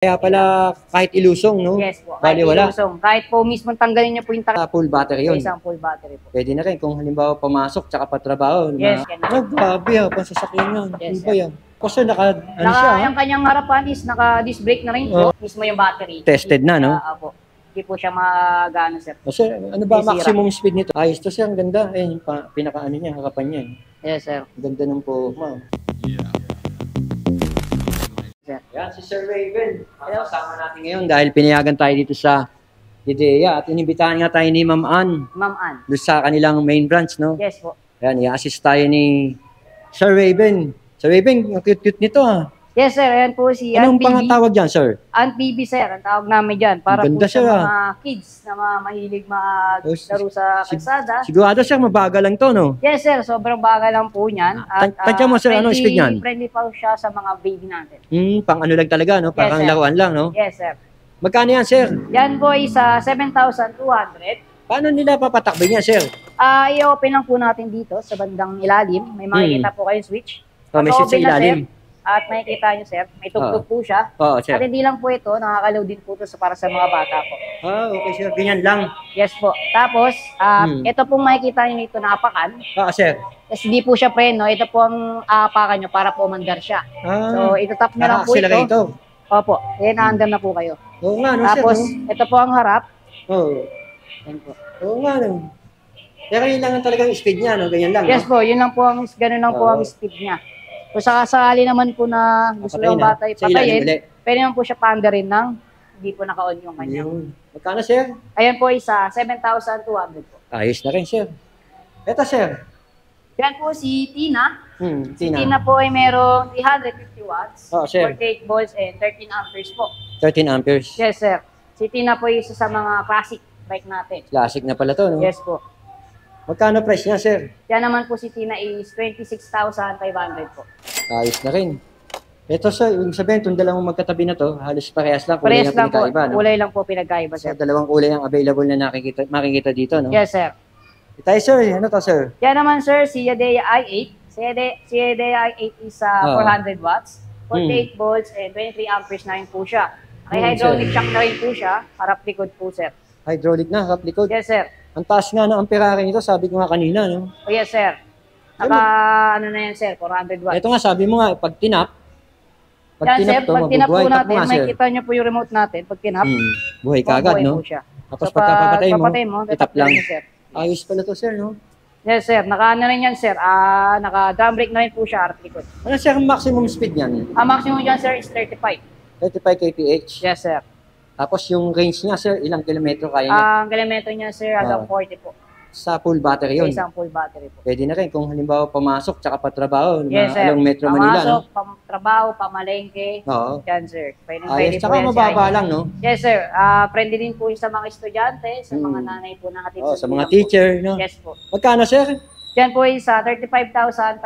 Kaya pala kahit ilusong, no? Yes po, kahit Baliwala. ilusong. Kahit po mismo tanggalin niyo po yung Full battery yun. isang full battery po. Pwede na rin kung halimbawa pumasok tsaka patrabaho. Yes, Grabe ha, pansasakyan yan. Yes, Iba yan. Kasi ano siya ha? Yung kanyang harapan is naka-disc brake na rin po. Mismo yung battery. Tested na, no? Opo. Hindi po siya magano, sir. Kasi ano ba May sira. maximum speed nito? Ayos to sir, ang ganda. Ayun, yung pinaka-ano niya, harapan niya. Yes, sir. Ang ganda ng forma. Yan, si Sir Raven. Kasama natin ngayon dahil pinayagan tayo dito sa IDEA at inibitahan nga tayo ni Ma'am Ann. Ma'am Ann. Doon sa kanilang main branch, no? Yes po. Yan, i-assist tayo ni Sir Raven. Sir Raven, ang cute-cute nito ha. Yes, sir. Ayan po si Anong Aunt pangatawag dyan, sir? Aunt Bibi, sir. Ang tawag namin dyan. Para Ganda po sa siya, mga kids na mahilig maglaro sa kalsada. Sigurado sir, mabagal lang to, no? Yes, sir. Sobrang bagal lang po niyan. Tansya mo, sir. Anong speed niyan? Friendly pa siya sa mga baby natin. Pang ano lang talaga, no? Parang Yes, laruan lang, no? Yes, sir. Magkano yan, sir? Yan po is 7,200. Paano nila papatakbo niya, sir? I-open lang po natin dito sa bandang ilalim. May makikita po kayong switch. Oh, may switch sa Open na, ilalim. sir. At makikita nyo, sir, may tugtog po siya. Oo, sir. At hindi lang po ito, nakakaload din po ito para sa mga bata po. Okay, sir. Ganyan lang. Yes po. Tapos, ito pong makikita nyo nito na apakan. Sir. Kasi hindi po siya preno. Ito po ang apakan nyo para po mandar siya. So, ito-tap nyo lang po ito. Opo. Naandar na po kayo. Oo nga, no, Tapos, sir. No? ito po ang harap. Oo. Yan po. Oo nga, no. Pero yun lang talagang speed niya, no? Ganyan lang, Yes no? po. Yun lang po ang, ganun lang po ang speed niya. So, sakasakali naman po na gusto ng bata ipatayin, pwede naman po siya paandarin ng hindi po naka-on yung kanya. Magkano, sir? Ayan po isa, 7,200 po. Ayos na rin, sir. Ito, sir. Yan po si Tina. Si Tina. Tina po ay merong 350 watts, sir. 48 volts, and 13 amperes po. 13 amperes. Yes, sir. Si Tina po ay isa sa mga classic bike natin. Classic na pala to, no? Yes po. Magkano price niya, sir? Yan naman po si Tina is 26,500 po. Ayos na rin. Ito, sir, yung sabihin, itong dalawang magkatabi na to, halos parehas lang. Parehas lang po. No? Kulay lang po pinagkaiba, So, sir. dalawang kulay ang available na makikita dito, no? Yes, sir. Tayo, sir. Ano to, sir? Yan naman, sir, si Yadea i8. Si Yadea i8 is 400 watts, 48 volts, and 23 amperes na rin po siya. May hydraulic shock na rin po siya, harap likod po, sir. Hydraulic na, harap likod. Yes, sir. Ang taas nga ng amperahe nito, sabi ko nga kanina, no? Oh, yes, sir. Ano na yan, sir, 400 watts. Ito nga, sabi mo nga, pag tinap Yan, sir, to, pag tinap po mabubuhay. natin, Tap mo nga, sir. makikita nyo po yung remote natin. Pag tinap, buhay ka agad, mabuhay no? po siya. Tapos So, pagkapapatay papatay mo, itap itap lang. yun, sir. Ayos pala to, sir, no? Yes, sir. Naka-ano rin yan, sir. Naka-drum brake na rin po siya, harap likod. Ano, sir, ang maximum speed niyan? Ang maximum dyan, sir, is 35. 35 kph. Yes, sir. Tapos yung range niya, sir, ilang kilometro kaya niya? Ang kilometro niya, sir, hanggang 40 po. Sa full battery yun. Isang full battery po. Pwede na rin kung halimbawa pumasok tsaka patrabaho Yes, sir. along Metro Manila, no? Pamasok, trabaho, pamalengke. Oo. Yan, sir. Pwede Ayos, po tsaka yan sa mababa inyo. lang, no? Yes, sir. Friendly din po yung sa mga estudyante, sa mga nanay po na hatid Sa mga teacher, no? Yes po. Magkano, sir? Yan po is 35,500.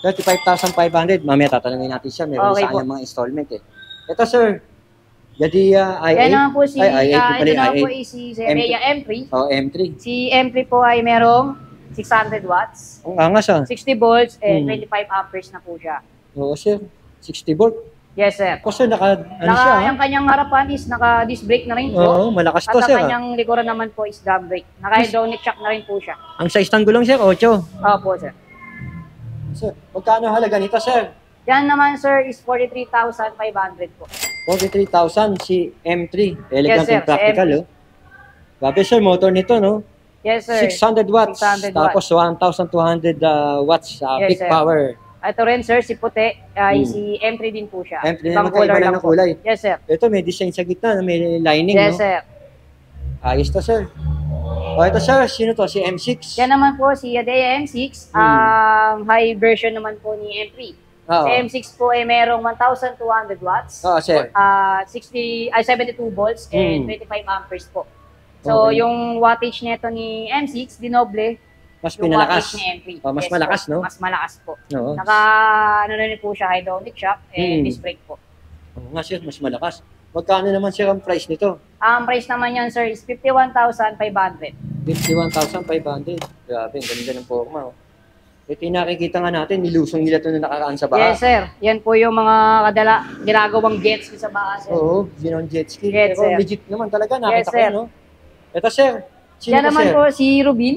35,500. Mamaya tatanungin natin siya. Meron Okay sa po. kanya mga installment, eh. Ito, sir. Yadia i8. Yan naman po si, i8 ito naman po is si Rhea M3. M3. Si M3 po ay merong 600 watts, Ang angas, ah. 60 volts, and 25 amperes na po siya. Oo, sir. 60 volt. Yes, sir. Kasi ano siya, ha? Yung kanyang harapan is naka-disc brake na rin po. Oo, malakas At to, ang sir. kanyang likuran naman po is drum brake. Naka-hydraulic shock na rin po siya. Ang size ng gulong, sir, 8. Opo, sir. Sir, magkano halaga nito, sir? Yan naman, sir, is 43,500 po. 43,000 si M3. Elegant Yes, sir, and practical, si oh. Grabe, sir, motor nito, no? Yes, sir. 600 watts. 600 Tapos 1,200 watts Yes, peak sir. power. Ito rin, sir, si puti, ay si M3 din po siya. M3 Ibang naman, kaiba lang ng po. kulay. Yes, sir. Ito, may design sa gitna, may lining, Yes, no? sir. Ayos to, sir. O, ito, sir, sino to? Si M6? Yan naman po si Yadea M6. Ang high version naman po ni M3. Oo. Si M6 po ay merong 1,200 watts. Oo, sir. 72 volts and 25 amperes po. So, Okay. yung wattage nito ni M6, dinoble Mas yung pinalakas. wattage ni M3. Oh, mas Yes malakas, po. no? Mas malakas po. Oo. Ano na rin po siya, hydraulic shock and disc brake po. Oo nga, sir, mas malakas. Magkano naman, sir, ang price nito? Ang price naman yan, sir, is 51,500. 51,500. Grabe, ang ganda ng forma, oh. Ito yung nakikita nga natin, nilusong nila ito na nakaraan sa baha. Yes, sir. Yan po yung mga ginagawang jet ski sa baha, sir. Oo, yun ang jet ski. Yes, Pero sir. legit naman talaga, nakita Yes, ko sir. yun, no? Ito, sir. Sino Yan to, naman sir? po si Rubin.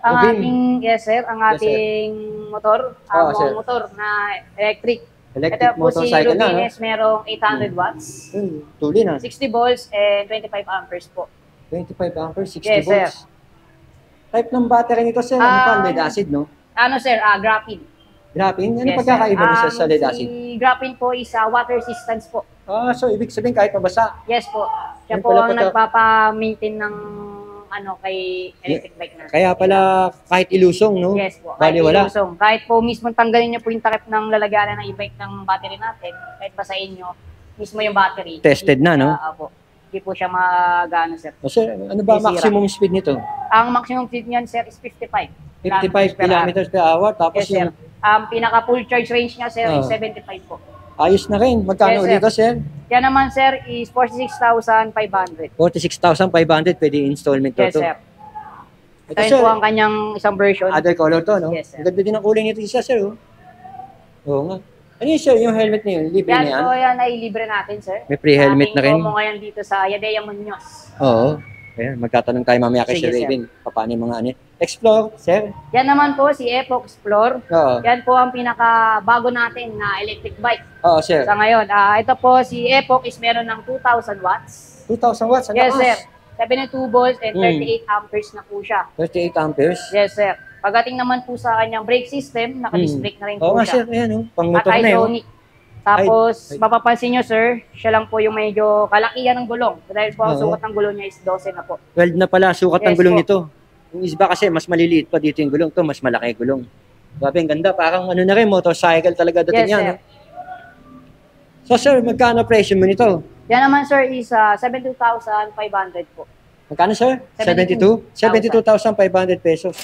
Ang Rubin. ating, yes, sir, ang Yes, sir. ating motor. Oo, sir. Motor na electric. Electric Ito po si motorcycle na, Rubin no? is merong 800 watts. Tuloy na. 60 volts and 25 amperes po. 25 amperes, 60 Yes, sir. volts. Type ng battery nito, sir, ano pa? Lead acid, no? Ano, sir? Graphene. Graphene? Ano Yes, pagkakaiba sir. niya sa lead acid? Si graphene po is water resistance po. So ibig sabihin kahit mabasa. Yes po. Siya Yan po pala ang pagka- nagpapa-maintain ng kay electric bike na. Kaya pala kahit ilusong, no? Yes po. Kahit Bali wala. ilusong. Kahit po mismo tanggalin niyo po yung takip ng lalaganan ng e-bike ng battery natin, kahit basahin niyo, mismo yung battery. Tested na, no? Opo. Hindi po siya magano, sir. O sir, ano ba Sisira. maximum speed nito? Ang maximum speed niyan, sir, is 55. 55 kilometers per hour. Tapos Yes, sir. yung Pinaka full charge range niya, sir, is Oh. 75 po. ayos na rin. Magkano Yes, sir. ulit ito, sir? Yan naman, sir, is 46,500. 46,500 pwede installment to. Yes, sir. Ito, Ito sir, po ang kanyang isang version. other color to, no? Yes, sir. Ang ganda din ang kulay nito isa, sir. Oh. Oo nga. Ano yun, sir? Yung helmet na yun? Libre Yan na yan? po, yan ay libre natin, sir. May free helmet na rin? Ating promo ngayon dito sa Yadea Muñoz. Oo. Ayan, magtatanong tayo mamaya kay Sige, Sir sir. Raven. Paano yung mga ano? Explore, sir? Yan naman po si Epoch Explore. Oo. Yan po ang pinaka-bago natin na electric bike. Oo, sir. Sa ngayon, ito po si Epoch is meron ng 2,000 watts. 2,000 watts. Ang Yes, lakas. sir. 72 volts and Mm. 38 amperes na po siya. 38 amperes. Yes, sir. Pagdating naman po sa kanyang brake system, naka-disc brake na rin Oo po nga, sir. siya. Ayan, oh. Pang At motor na yun. hydraulic. Tapos, Ay. mapapansin nyo, sir, siya lang po yung medyo kalakihan ng gulong. Dahil po ang Oo. sukat ng gulong niya is 12 na po. 12 na pala sukat ng Yes, gulong po. nito. Yung isba kasi mas maliliit pa dito yung gulong. To mas malaki yung gulong. Grabe, ang ganda. Parang ano na rin, motorcycle talaga dating Yes, yan. sir. No? So, sir, magkano presyo mo nito? Yan naman, sir, is 72,500 po. Magkano, sir? 72? 72,500 pesos.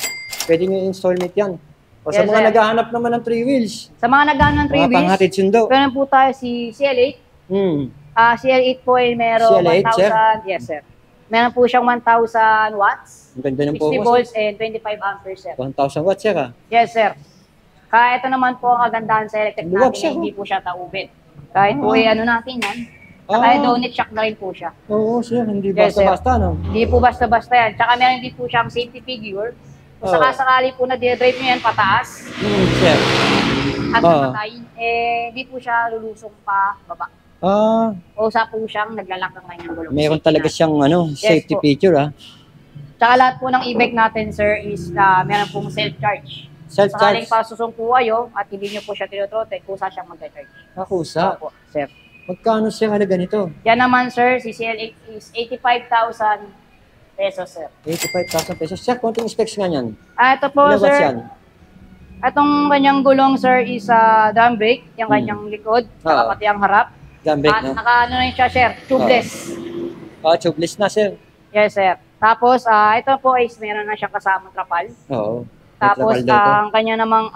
Pwede nyo installment yan. O sa Yes, mga sir. naghahanap naman ng 3 wheels, Sa mga nagano ng mga 3 panghatid wheels, sundo. meron po tayo si CL8. Hmm. CL8 po ay meron CL8, 1,000. Yes, sir. Meron po siyang 1,000 watts, Ang ganda ng 60 focus. volts, and 25 amperes, sir. 1,000 watts, sir, ah. Yes, sir. Kaya ito naman po ang kagandahan sa electric Luwag natin, siya, hindi po siya taubit. Kahit po ano natin yan, Ah. kaya donut shock na rin po siya. Oo, sir. Hindi Yes, sir. basta-basta, no? Hindi po basta-basta yan. Tsaka meron din po siyang safety figure. Kung Oo. sakasakali po na drive nyo yan pataas Sir. at Oo. namatay, hindi po siya lulusong pa baba. O sa po siyang naglalak ng kanyang gulong. Meron Safety talaga na. siyang safety po. feature, ah. Tsaka lahat po ng e-bike natin, sir, is meron pong self-charge. Self-charge. Sakaling pasusong po kayo at hindi nyo po siya tinotrote, kusa siyang mag-charge. Nakusa. Opo, sir. Magkano siya halaga nito? Yan naman, sir, si CL8 is 85,000 pesos, sir. 85,000 pesos. Sir, konting specs nga yan. Ito po, Ilang watts sir, yan? itong kanyang gulong, sir, is drum brake, yung kanyang likod, saka Oo. pati ang harap. Gambit, At no? naka-ano na yun siya, sir, tubeless. Tubeless na, sir. Yes, sir. Tapos, ito po is meron na siyang kasamang trapal. Oo. Tapos, May trapal daw to. ang kanya namang,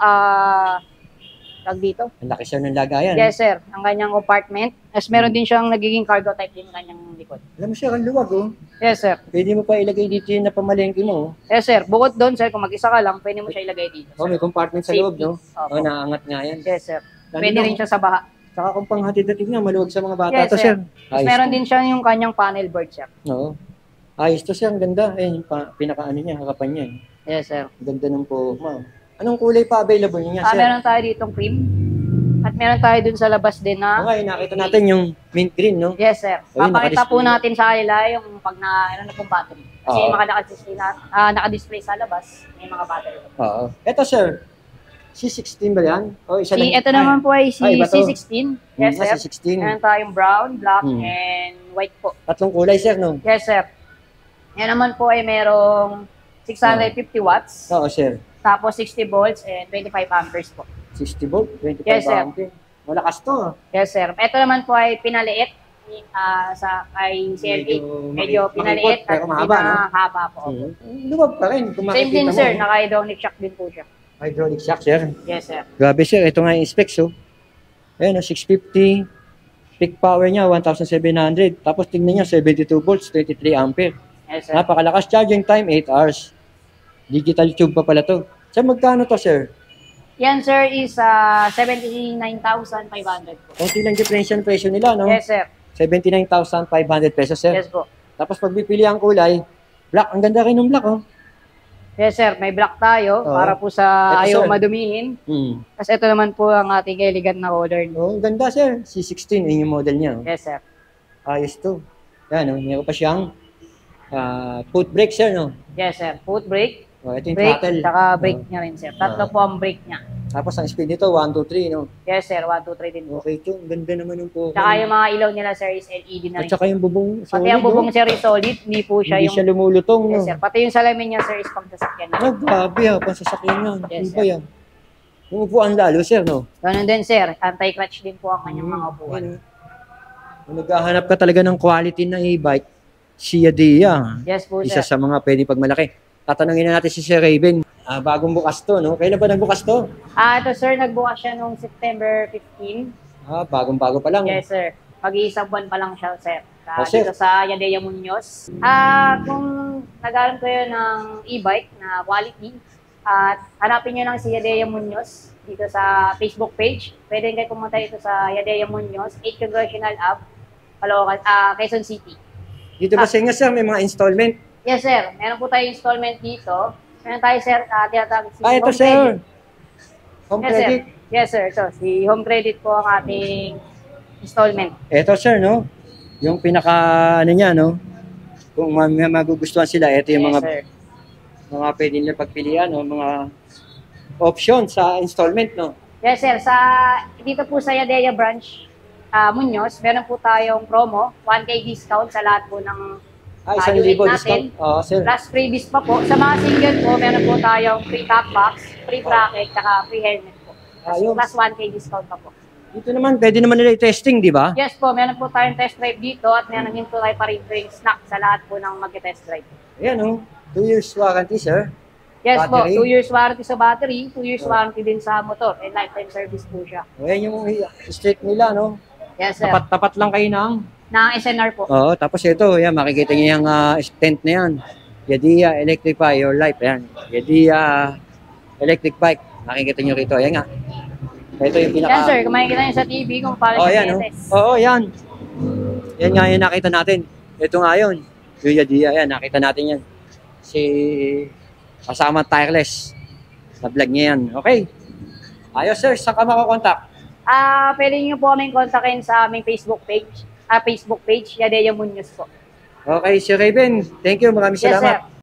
tag dito. Ang laki siya ng lagayan. Yes, sir. Ang kanyang compartment. As meron din siyang nagiging cargo type din yung kanyang likod. Alam mo siya, ang luwag, oh. Yes, sir. Pwede mo pa ilagay dito yung napamalengke mo, oh. Yes, sir. Bukod doon, sir, kung mag-isa ka lang, pwede mo siya ilagay dito. Oh, may compartment sa Safety. loob, no? Opo. Oh, naangat nga yan. Yes, sir. Lalo Pwede na, rin siya sa baha. Saka kung panghatid-hatid nga, maluwag sa mga bata Yes, to, sir. sir. Tapos meron din siya yung kanyang panel board, sir. Oo. Ayos to, sir. Ang ganda. Eh, yung pinaka-ano niya, harapan niya. Eh. Yes, sir. Ang ganda ng Puma. Anong kulay pa available niya, sir? Meron tayo ditong cream. At meron tayo dun sa labas din na. Okay, nakita natin yung mint green, no? Yes, sir. Ayun, Papakita po naka-display. natin sa kanila yung pag na pong battery. Kasi Oo. yung mga naka-display sa labas, may mga battery. Oo. Ito, sir. C16 ba yan? O, isa lang. Ito naman po ay si iba to. C16. Yes, sir. C16. Meron tayong brown, black, Hmm. and white po. Tatlong kulay, sir, no? Yes, sir. Yan naman po ay merong 650 watts, Oo, sir. tapos 60 volts, and 25 amperes po. 60 volt, 25 Yes, sir. ampere. Malakas to, ah. Yes, sir. Ito naman po ay pinaliit sa kay CL8. Medyo pinaliit makipot, pero at mahaba, no? pinahaba po. Luwag pa rin. Kung Same din, makikita sir. mo. Naka-hydraulic shock din po siya. Hydraulic shock, sir. Yes, sir. Grabe, sir. Ito nga yung specs, oh. Ayan, 650. Peak power niya, 1,700. Tapos tingnan niya, 72 volts, 23 ampere. Yes, sir. Napakalakas. Charging time, 8 hours. Digital tube pa pala to. Sir, magkano to, sir? Yan, sir, is 79,500 po. Konti lang differential presyo nila, no? Yes, sir. 79,500 pesos, sir. Yes po. Tapos pag pipili ang kulay, black. Ang ganda rin ng black, oh. Yes, sir. May black tayo Oo. para po sa Ito, ayaw sir. madumihin. Hmm. Tapos ito naman po ang ating elegant na color. Oh, ang ganda, sir. C16, yun yung model niya. Oh. Yes, sir. Ayos to. Yan, oh. Meron pa siyang foot brake, sir, no? Yes, sir. Foot brake, Oh, ito yung brake, throttle. saka brake Oh. niya rin, sir. Tatlo po ang brake niya. Tapos ang speed nito, 1, 2, 3, no? Yes, sir. 1, 2, 3 din po. Okay to. Ang ganda naman yung po. Tsaka yung mga ilaw nila, sir, is LED na At rin. saka yung bubong solid, Pati ang bubong, no? sir, is solid. Hindi po siya Hindi yung... siya lumulutong, no? Yes, sir. Pati yung salamin niya, sir, is pang sasakyan na. Ah, grabe, ha. Pansasakyan yan. Yes, Ano sir. ba yan? Yung upuan lalo, sir, no? Ganun din, sir. Anti-clutch din po ang kanyang mga upuan. Ano? Kung naghahanap ka talaga ng quality na e-bike, si Yadia. Yes po, Isa sir. sa mga pwede pagmalaki. Tatanungin na natin si Sir Raven. Bagong bukas to, no? Kailan ba nagbukas to? Ito, sir, nagbukas siya noong September 15. Bagong-bago pa lang. Yes, sir. Mag-iisang buwan pa lang siya, sir. Oh, sir. Dito sa Yadea Muñoz. Kung nag-aaral kayo ng e-bike na quality, at hanapin nyo lang si Yadea Muñoz dito sa Facebook page. Pwede kayo pumunta dito sa Yadea Muñoz, 8 Congressional Ave, Caloocan, Quezon City. Dito ba sa inyo, sir, may mga installment? Yes, sir. Meron po tayo installment dito. Meron tayo, sir, tinatawag si Ito, Home sir. Credit. Home Yes, credit. sir. Yes, sir. So, si Home Credit po ang ating installment. Ito, sir, no? Yung pinaka, ano niya, no? Kung may magugustuhan sila, ito yung Yes, sir. mga pwede nila pagpilian, no? Mga option sa installment, no? Yes, sir. Dito po sa Yadea branch, Muñoz, meron po tayong promo, 1K discount sa lahat po ng 1,000 unit discount. natin. Oo, sir. Plus freebies pa po. Sa mga single po, meron po tayong free top box, free bracket, saka free helmet po. Ayos. Plus 1K discount pa po. Dito naman, pwede naman nila i-testing, di ba? Yes po, meron po tayong test drive dito at meron din po tayo pa-rin snack sa lahat po ng mag-test drive. Ayan, oh. 2 years warranty, sir. Yes Battery. po, 2 years warranty sa battery, 2 years warranty din sa motor, and lifetime service po siya. Ayan yung street nila, no? Yes, sir. Tapat lang kayo ng... Na SNR po. Oo, tapos ito, yan, makikita niyo yung tent na yan. Yadia Electrify Your Life, yan. Yadia Electric Bike. Makikita niyo rito, ayan nga. Ito yung pinaka... Yan, sir, kung makikita niyo sa TV kung paano Oh, siya yan, oh. tinetest. Oo, yan. Yan nga yung nakita natin. Ito nga yun. Yung Yadia, yan, nakita natin yan. Si... Kasama tireless. Sa vlog niya yan. Okay. Ayos, sir. Saan ka makakontakt? Pwede niyo po kaming kontakin sa aming Facebook page, Yadea Muñoz po. Okay, Sir Raven. Thank you. Maraming Yes, salamat. sir.